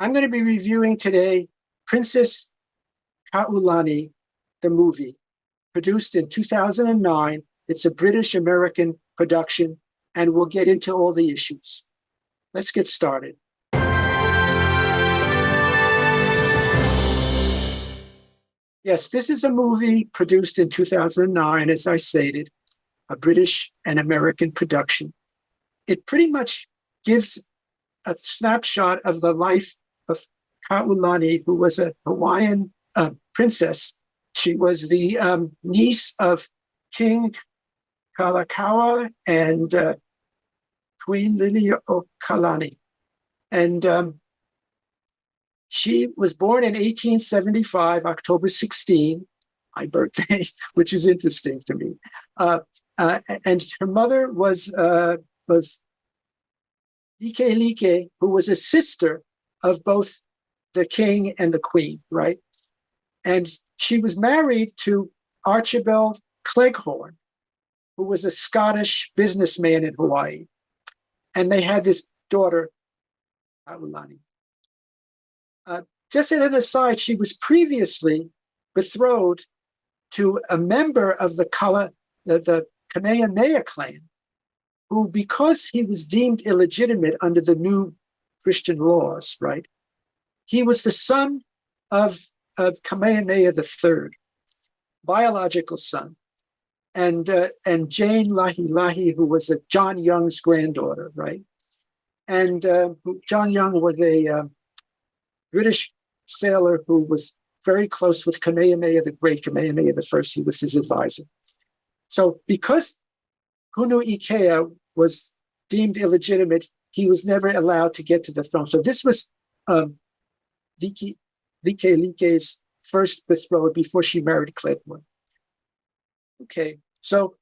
I'm going to be reviewing today Princess Kaulani, the movie, produced in 2009. It's a British-American production, and we'll get into all the issues. Let's get started. Yes, this is a movie produced in 2009, as I stated, a British and American production. It pretty much gives a snapshot of the life of Kaulani, who was a Hawaiian princess. She was the niece of King Kalākaua and Queen Liliʻuokalani. And she was born in 1875, October 16, my birthday, which is interesting to me. And her mother was Likelike, who was a sister of both the king and the queen, right? And she was married to Archibald Cleghorn, who was a Scottish businessman in Hawaii. And they had this daughter, Kaulani. Just as an aside, she was previously betrothed to a member of the Kamehameha clan, who, because he was deemed illegitimate under the new Christian laws, right? He was the son of Kamehameha III, biological son, and Jane Lahi, who was John Young's granddaughter, right? And John Young was a British sailor who was very close with Kamehameha, the great Kamehameha I. He was his advisor. So because Hunu Ikea was deemed illegitimate, he was never allowed to get to the throne. So this was Likelike's first betrothed before she married Cleghorn. Okay, so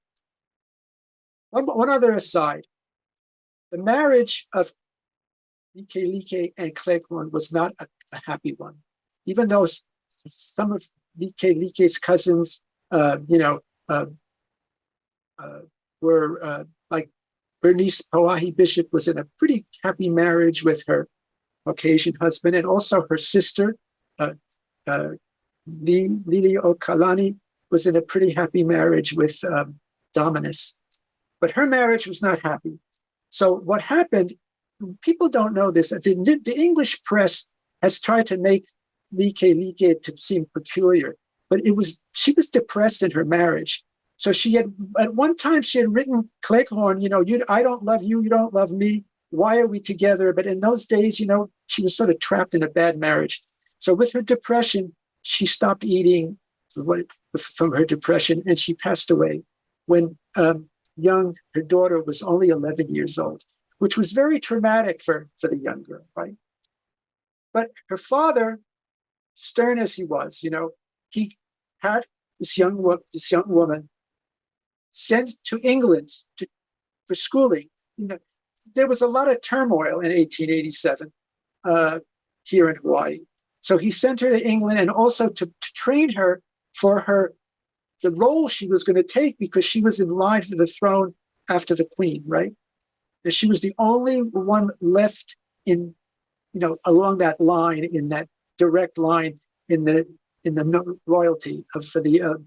one other aside. The marriage of Likelike and Cleghorn was not a happy one, even though some of Likelike's cousins, were like Bernice Pauahi Bishop was in a pretty happy marriage with her Caucasian husband, and also her sister, Liliʻuokalani, was in a pretty happy marriage with Dominus. But her marriage was not happy. So what happened, people don't know this, the English press has tried to make Likelike to seem peculiar, but she was depressed in her marriage. So she had, at one time she had written Cleghorn, I don't love you, you don't love me, why are we together? But in those days, she was sort of trapped in a bad marriage. So with her depression, she stopped eating from her depression, and she passed away when her daughter was only 11 years old, which was very traumatic for the young girl, right? But her father, stern as he was, he had this young woman sent to England for schooling. There was a lot of turmoil in 1887 here in Hawaii. So he sent her to England, and also to train her for the role she was going to take, because she was in line for the throne after the queen, right? And she was the only one left along that line, in that direct line in the royalty for the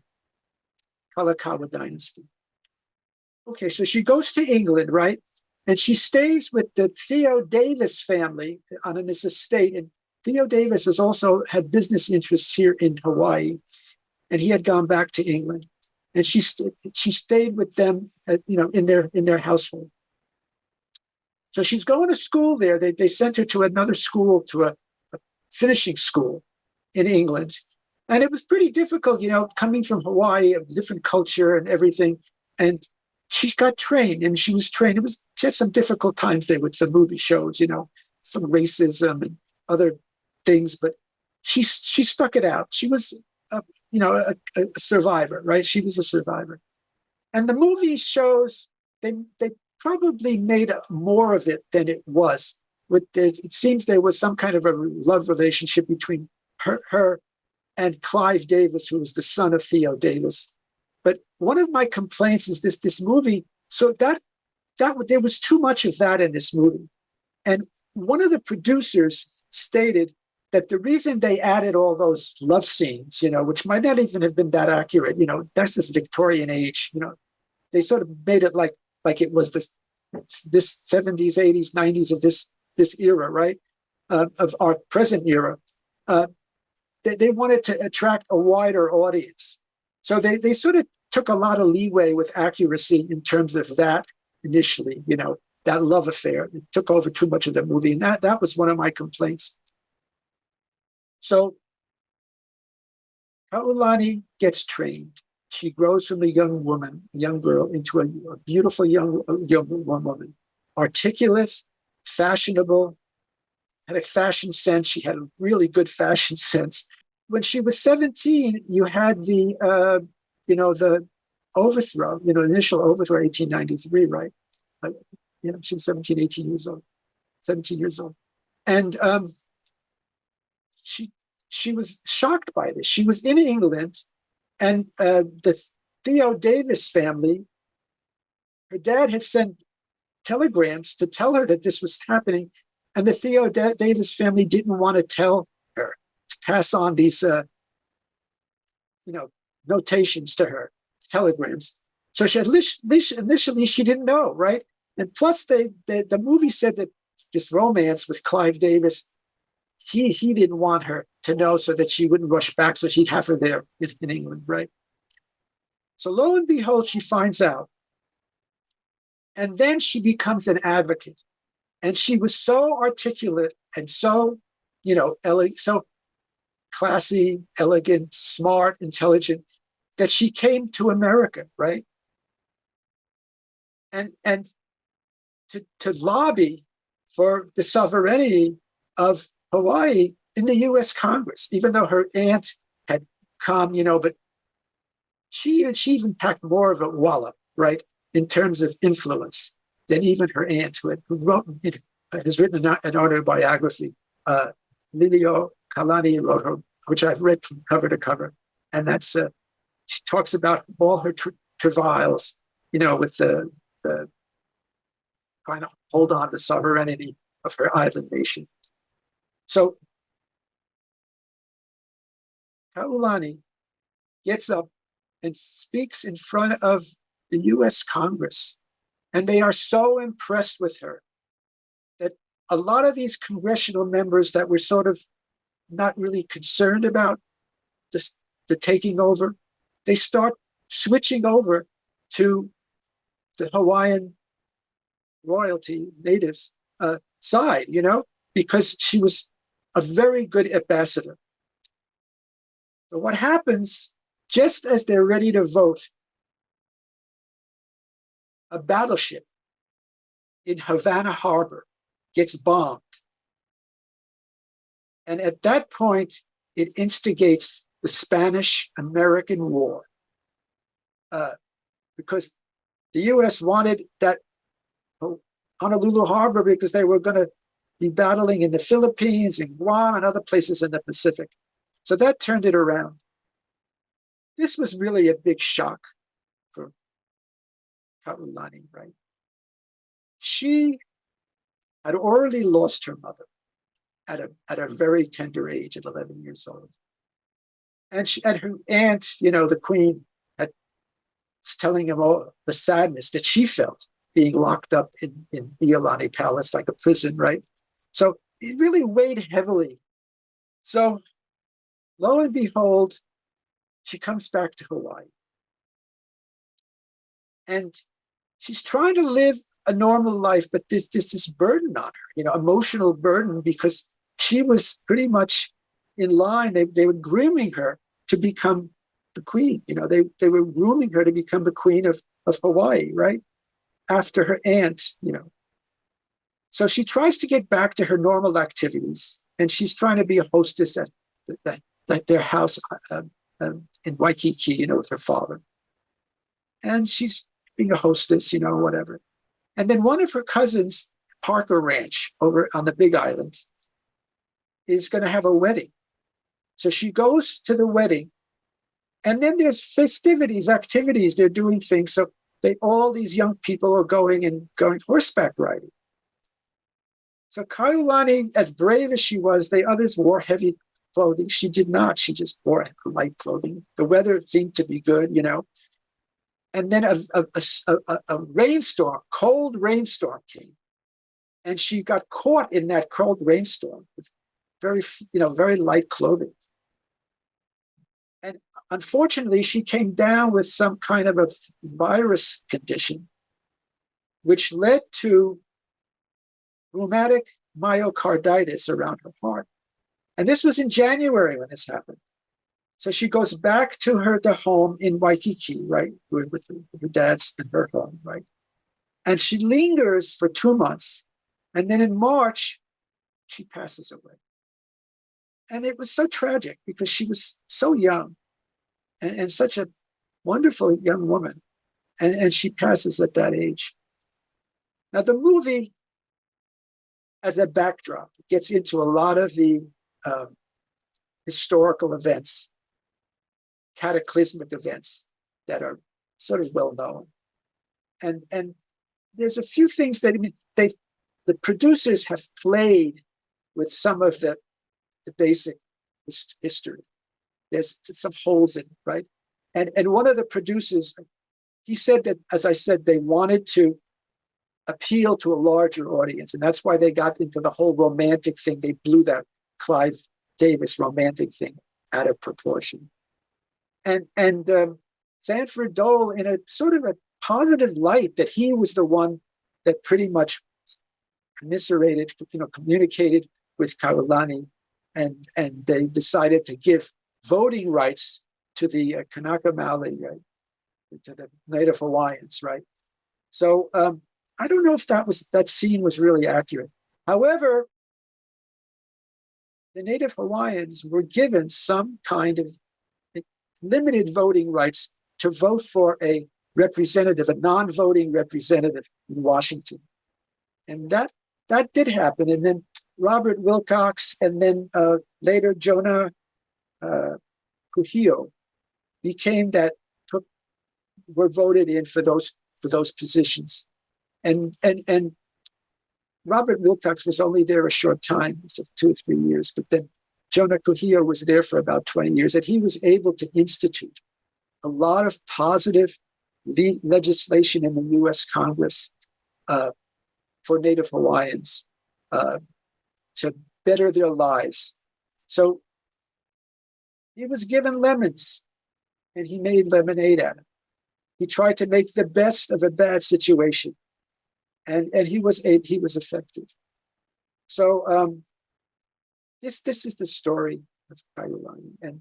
Kalākaua dynasty. Okay, so she goes to England, right? And she stays with the Theo Davis family on this estate. And Theo Davis had business interests here in Hawaii, and he had gone back to England. And she stayed with them, in their household. So she's going to school there. They sent her to another school, to a finishing school in England. And it was pretty difficult, coming from Hawaii, a different culture and everything. And she got trained, and she was trained. She had some difficult times there with some movie shows, some racism and other things, but she stuck it out. She was, a survivor, right? She was a survivor. And the movie shows, they probably made more of it than it was. It seems there was some kind of a love relationship between her and Clive Davis, who was the son of Theo Davis. But one of my complaints is this movie. So that there was too much of that in this movie, and one of the producers stated that the reason they added all those love scenes, which might not even have been that accurate, that's this Victorian age, they sort of made it like it was this 70s, 80s, 90s of this era, right? Of our present era. They wanted to attract a wider audience. So they sort of took a lot of leeway with accuracy in terms of that initially, that love affair. It took over too much of the movie. And that was one of my complaints. So Kaulani gets trained. She grows from a young girl, into a beautiful young woman, articulate, fashionable, had a fashion sense. She had a really good fashion sense. When she was 17, you had the overthrow, initial overthrow, 1893, right? She was 17 years old. And she was shocked by this. She was in England, and the Theo Davis family, her dad had sent telegrams to tell her that this was happening, and the Theo Davis family didn't want to tell her, to pass on these notations to her, telegrams. So she, at least initially, she didn't know, right? And plus, the movie said that this romance with Clive Davis, he didn't want her to know, so that she wouldn't rush back, so he'd have her there in England, right? So lo and behold, she finds out. And then she becomes an advocate. And she was so articulate and so, so classy, elegant, smart, intelligent, that she came to America, right? And to lobby for the sovereignty of Hawaii in the U.S. Congress, even though her aunt had come, but she even packed more of a wallop, right, in terms of influence than even her aunt, who has written an autobiography. Liliʻuokalani wrote her, which I've read from cover to cover, and that's she talks about all her travails, with the trying to hold on to sovereignty of her island nation. So Kaulani gets up and speaks in front of the U.S. Congress, and they are so impressed with her that a lot of these congressional members that were sort of not really concerned about the taking over, they start switching over to the Hawaiian royalty, natives side, because she was a very good ambassador. But what happens, just as they're ready to vote, a battleship in Havana Harbor gets bombed. And at that point, it instigates the Spanish-American War, because the U.S. wanted that Honolulu Harbor because they were going to be battling in the Philippines and Guam and other places in the Pacific. So that turned it around. This was really a big shock for Kaulani, right? She had already lost her mother at a very tender age, at 11 years old. And her aunt, the queen, was telling him all the sadness that she felt being locked up in Iulani Palace, like a prison, right? So it really weighed heavily. So lo and behold, she comes back to Hawaii. And she's trying to live a normal life, but there's this burden on her, emotional burden, because she was pretty much in line. They were grooming her to become the queen. They were grooming her to become the queen of Hawaii, right? After her aunt, So she tries to get back to her normal activities, and she's trying to be a hostess at their house in Waikiki, with her father. And she's being a hostess, whatever. And then one of her cousins, Parker Ranch, over on the Big Island, is going to have a wedding. So she goes to the wedding, and then there's festivities, activities, they're doing things. So all these young people are going horseback riding. So Kaiulani, as brave as she was, the others wore heavy clothing. She did not. She just wore light clothing. The weather seemed to be good, you know. And then a rainstorm, cold rainstorm came. And she got caught in that cold rainstorm with very light clothing. And unfortunately, she came down with some kind of a virus condition, which led to rheumatic myocarditis around her heart. And this was in January when this happened. So she goes back to the home in Waikiki, right, with her dad's and her home, right? And she lingers for 2 months. And then in March, she passes away. And it was so tragic because she was so young and such a wonderful young woman. And she passes at that age. Now, the movie, as a backdrop, gets into a lot of the historical events, cataclysmic events that are sort of well known. And there's a few things that the producers have played with some of the basic history. There's some holes in it, right? And one of the producers, he said that, as I said, they wanted to appeal to a larger audience. And that's why they got into the whole romantic thing. They blew that Clive Davis romantic thing out of proportion. And Sanford Dole, in a sort of a positive light, that he was the one that pretty much commiserated, communicated with Kaiulani, and they decided to give voting rights to the Kanaka Maoli, right? To the Native Hawaiians, right? So I don't know if that scene was really accurate. However, the Native Hawaiians were given some kind of limited voting rights to vote for a representative, a non-voting representative in Washington. And that did happen. And then Robert Wilcox and then later Jonah Kuhio were voted in for those positions. And Robert Wilcox was only there a short time, so 2 or 3 years, but then Jonah Kuhio was there for about 20 years, and he was able to institute a lot of positive legislation in the US Congress for Native Hawaiians to better their lives. So he was given lemons, and he made lemonade out of it. He tried to make the best of a bad situation, and he was effective. So this is the story of Kaiulani, and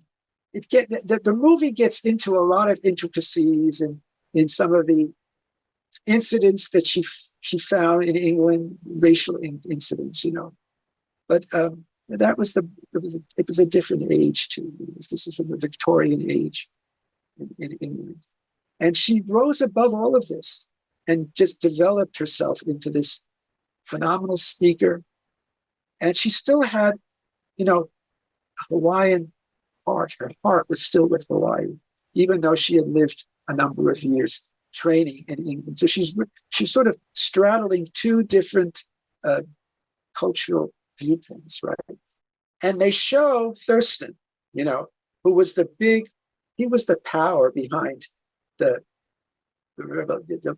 the movie gets into a lot of intricacies and in some of the incidents that she found in England, racial incidents, But it was a different age too. This is from the Victorian age in England. And she rose above all of this and just developed herself into this phenomenal speaker. And she still had, a Hawaiian heart. Her heart was still with Hawaii, even though she had lived a number of years training in England. So she's sort of straddling two different cultural viewpoints, right? And they show Thurston, who was he was the power behind the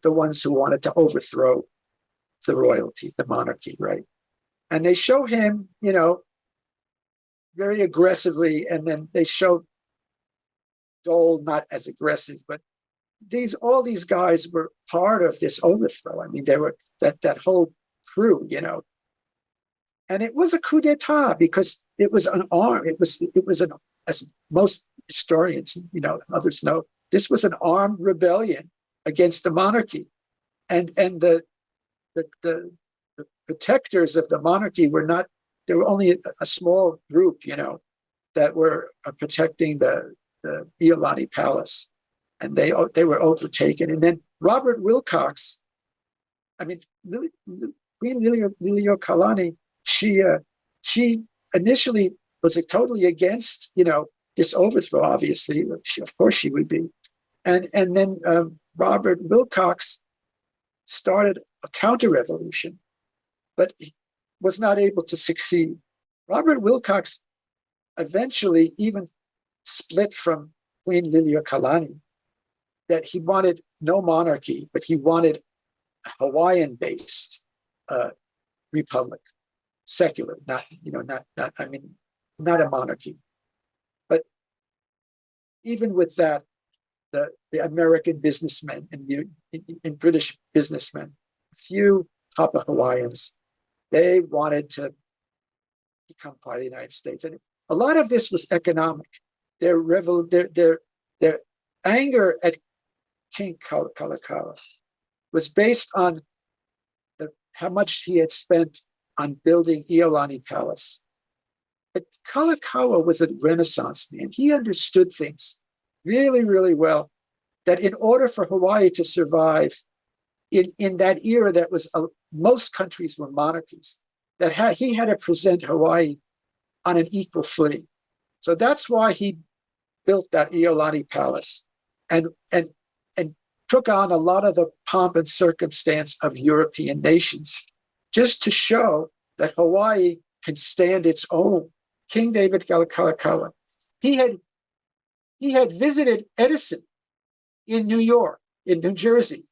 ones who wanted to overthrow the royalty, the monarchy, right? And they show him, very aggressively, and then they show Dole not as aggressive, but all these guys were part of this overthrow. I mean, they were that whole crew, And it was a coup d'état because it was an arm. It was as most historians, others know, this was an armed rebellion against the monarchy, and the protectors of the monarchy were not. There were only a small group, that were protecting the iulani Palace, and they were overtaken. And then Robert Wilcox, Queen Liliʻuokalani, she initially was totally against, this overthrow. Obviously, of course she would be, and then Robert Wilcox started a counter-revolution, but was not able to succeed. Robert Wilcox eventually even split from Queen Liliʻuokalani, that he wanted no monarchy, but he wanted a Hawaiian-based republic, secular, not a monarchy. But even with that, the American businessmen and British businessmen, few Papa Hawaiians, they wanted to become part of the United States. And a lot of this was economic. Their anger at King Kalākaua was based on how much he had spent on building Iulani Palace. But Kalākaua was a Renaissance man. He understood things really, really well, that in order for Hawaii to survive in that era that was, most countries were monarchies, that he had to present Hawaii on an equal footing. So that's why he built that Iulani Palace and took on a lot of the pomp and circumstance of European nations, just to show that Hawaii can stand its own. King David Kalākaua, he had visited Edison in New York, in New Jersey,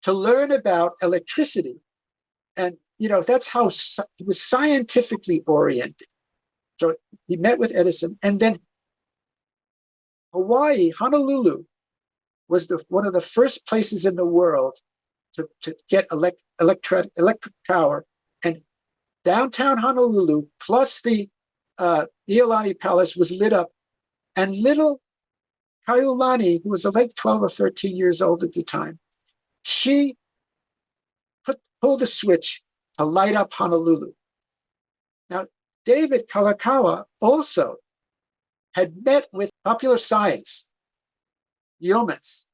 to learn about electricity. And, that's how he was scientifically oriented. So he met with Edison, and then Hawaii, Honolulu, was one of the first places in the world to get electric power. And downtown Honolulu, plus the Iulani Palace, was lit up. And little Iulani, who was like 12 or 13 years old at the time, she pulled a switch to light up Honolulu. Now, David Kalākaua also had met with popular science, yeomans.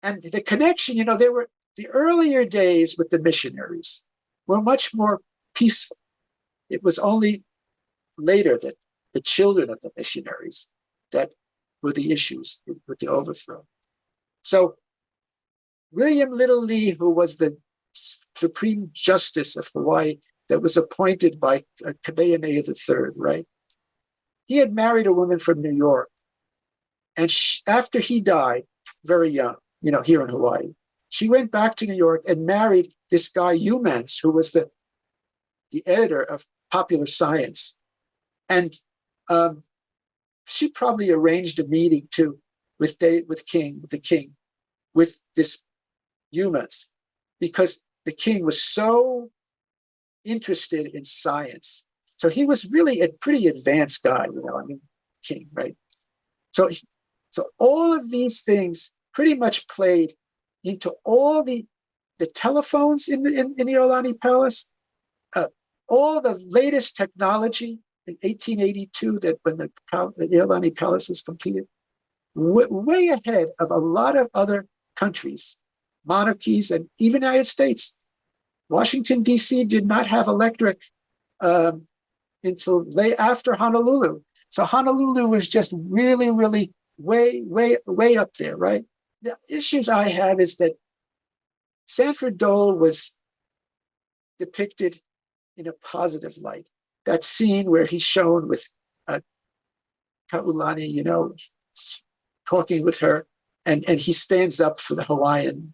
And the connection, there were the earlier days with the missionaries were much more peaceful. It was only later that the children of the missionaries that were the issues with the overthrow. So William Little Lee, who was the Supreme Justice of Hawaii that was appointed by Kamehameha III, right? He had married a woman from New York. And after he died, very young, here in Hawaii, she went back to New York and married this guy, Humans, who was the editor of Popular Science. And she probably arranged a meeting too with the king, with this Humans, because the king was so interested in science. So he was really a pretty advanced guy, king, right? So all of these things pretty much played into all the telephones in the Iulani Palace, all the latest technology in 1882, that when the Iulani Palace was completed, way ahead of a lot of other countries, monarchies, and even the United States. Washington, D.C. did not have electric until after Honolulu. So Honolulu was just really, really way up there, right? The issues I have is that Sanford Dole was depicted in a positive light. That scene where he's shown with Kaulani, talking with her, and he stands up for the Hawaiian,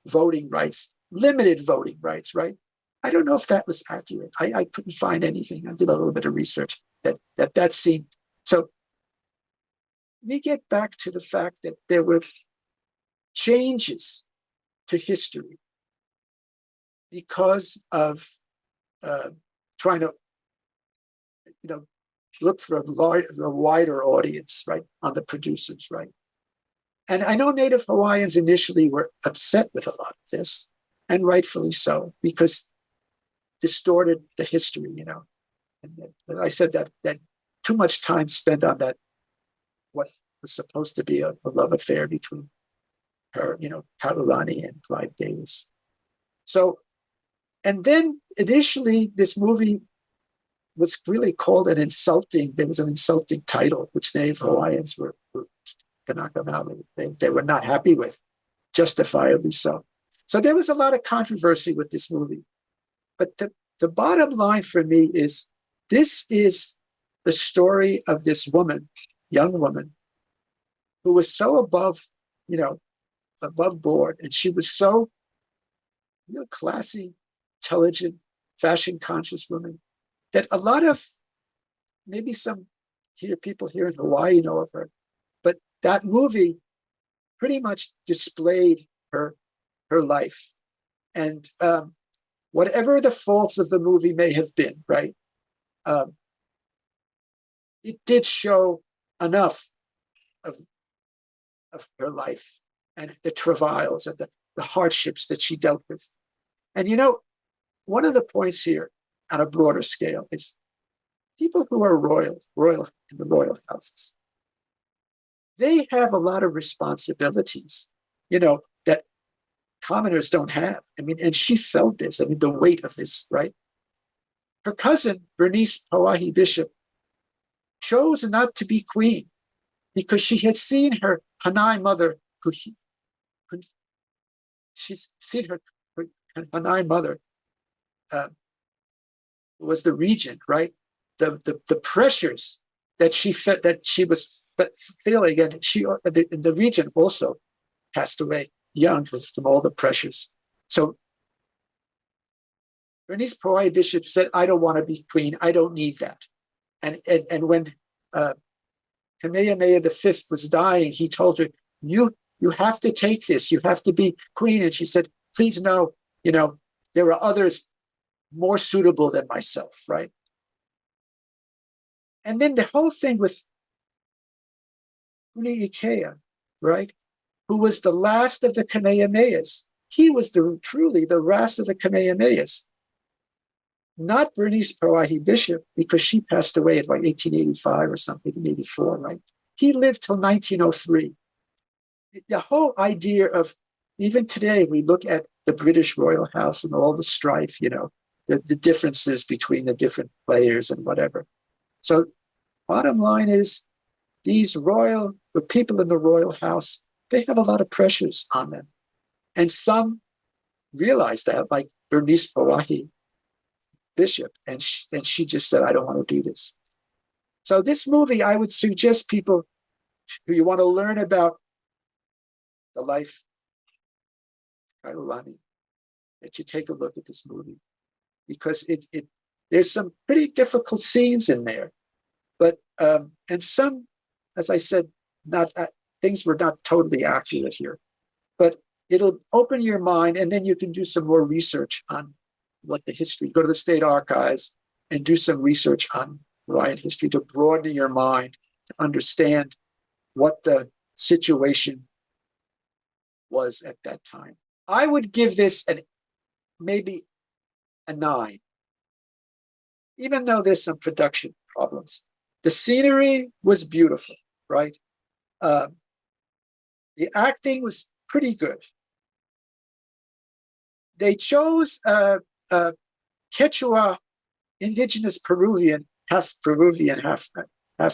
voting rights, limited voting rights, right? I don't know if that was accurate. I couldn't find anything. I did a little bit of research that scene. So we get back to the fact that there were changes to history because of trying to, look for a wider audience, right, on the producers, right? And I know Native Hawaiians initially were upset with a lot of this, and rightfully so, because distorted the history, And I said that too much time spent on that, what was supposed to be a love affair between her, Kaulani and Clive Davis. So, and then initially this movie was really called there was an insulting title, which Native Hawaiians were Kanaka Valley. They were not happy with, justifiably so. So there was a lot of controversy with this movie. But the bottom line for me is this is the story of this woman, young woman, who was so above board, and she was so classy, intelligent, fashion conscious woman that a lot of maybe some people here in Hawaii know of her, but that movie pretty much displayed her life. And whatever the faults of the movie may have been, right? It did show enough of her life and the travails and the hardships that she dealt with. And one of the points here on a broader scale is people who are royal in the royal houses, they have a lot of responsibilities, that commoners don't have. I mean, and she felt this, the weight of this, right? Her cousin, Bernice Pauahi Bishop, chose not to be queen because she had seen her Hanai mother, she's seen her Hanai mother, was the regent, right? The pressures that she felt, that she was feeling, and the regent also passed away young from all the pressures. So Bernice Pauahi Bishop said, "I don't want to be queen. I don't need that." And when Kamehameha V was dying, he told her, "You have to take this. You have to be queen." And she said, "Please no. There are others more suitable than myself," right? And then the whole thing with Likelike, right, who was the last of the Kamehamehas. He was truly the last of the Kamehamehas. Not Bernice Pauahi Bishop, because she passed away in like 1885 or something, 1884, right? He lived till 1903. The whole idea of, even today, we look at the British royal house and all the strife, the differences between the different players and whatever. So bottom line is, the people in the royal house, they have a lot of pressures on them. And some realize that, like Bernice Pauahi Bishop, and she just said, "I don't want to do this." So this movie, I would suggest people who you want to learn about the life of iulani, that you take a look at this movie, because there's some pretty difficult scenes in there, but and some, as I said, not things were not totally accurate here, but it'll open your mind, and then you can do some more research on what the history. Go to the state archives and do some research on Hawaiian history to broaden your mind, to understand what the situation was at that time. I would give this maybe a 9, even though there's some production problems. The scenery was beautiful, right? The acting was pretty good. They chose Quechua, indigenous Peruvian, half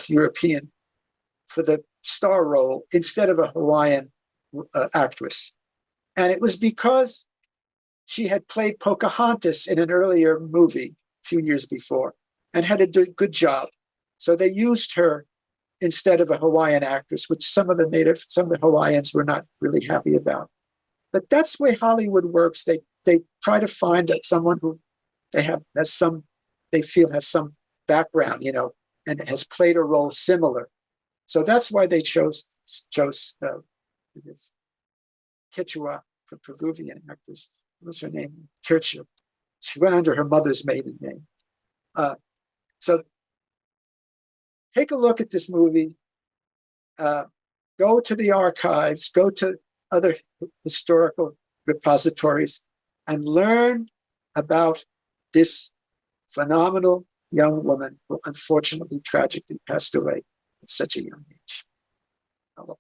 European, for the star role instead of a Hawaiian actress. And it was because she had played Pocahontas in an earlier movie a few years before and had a good job. So they used her instead of a Hawaiian actress, which some of the Hawaiians were not really happy about. But that's the way Hollywood works. They try to find someone who they feel has some background, and has played a role similar. So that's why they chose this Quechua for Peruvian actress. What was her name? Churchill. She went under her mother's maiden name. So take a look at this movie. Go to the archives. Go to other historical repositories and learn about this phenomenal young woman who unfortunately, tragically passed away at such a young age. Hello.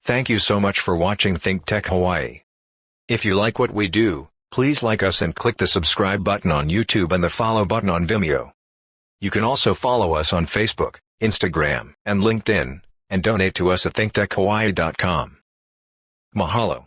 Thank you so much for watching Think Tech Hawaii. If you like what we do, Please like us and click the subscribe button on YouTube and the follow button on Vimeo. You can also follow us on Facebook, Instagram, and LinkedIn, and donate to us at thinktechhawaii.com. Mahalo.